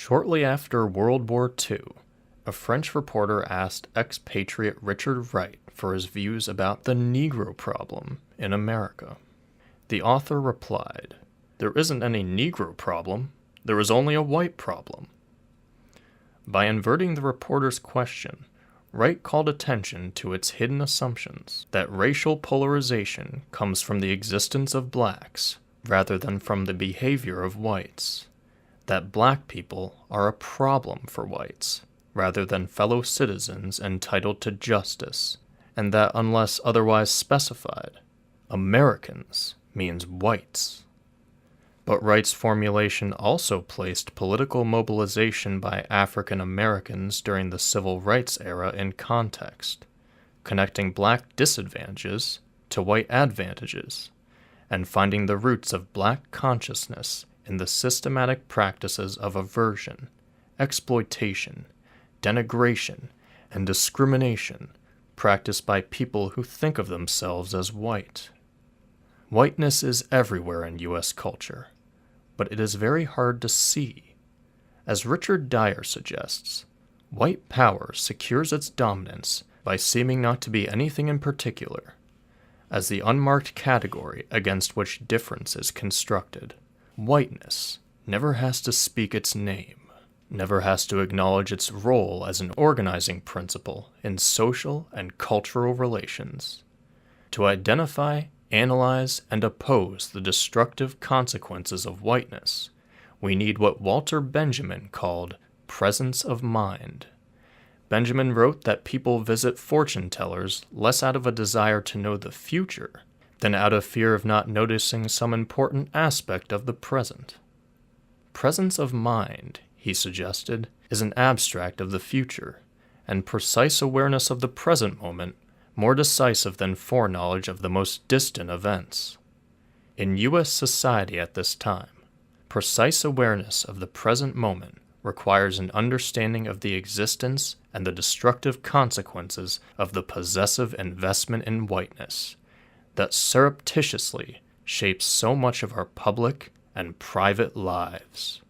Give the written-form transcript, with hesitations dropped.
Shortly after World War II, a French reporter asked expatriate Richard Wright for his views about the Negro problem in America. The author replied, "There isn't any Negro problem, there is only a white problem." By inverting the reporter's question, Wright called attention to its hidden assumptions that racial polarization comes from the existence of blacks rather than from the behavior of whites, that black people are a problem for whites rather than fellow citizens entitled to justice, and that unless otherwise specified, Americans means whites. But Wright's formulation also placed political mobilization by African Americans during the Civil Rights era in context, connecting black disadvantages to white advantages, and finding the roots of black consciousness in the systematic practices of aversion, exploitation, denigration, and discrimination practiced by people who think of themselves as white. Whiteness is everywhere in U.S. culture, but it is very hard to see. As Richard Dyer suggests, white power secures its dominance by seeming not to be anything in particular, as the unmarked category against which difference is constructed. Whiteness never has to speak its name, never has to acknowledge its role as an organizing principle in social and cultural relations. To identify, analyze, and oppose the destructive consequences of whiteness, we need what Walter Benjamin called presence of mind. Benjamin wrote that people visit fortune tellers less out of a desire to know the future than out of fear of not noticing some important aspect of the present. Presence of mind, he suggested, is an abstract of the future, and precise awareness of the present moment more decisive than foreknowledge of the most distant events. In U.S. society at this time, precise awareness of the present moment requires an understanding of the existence and the destructive consequences of the possessive investment in whiteness that surreptitiously shapes so much of our public and private lives.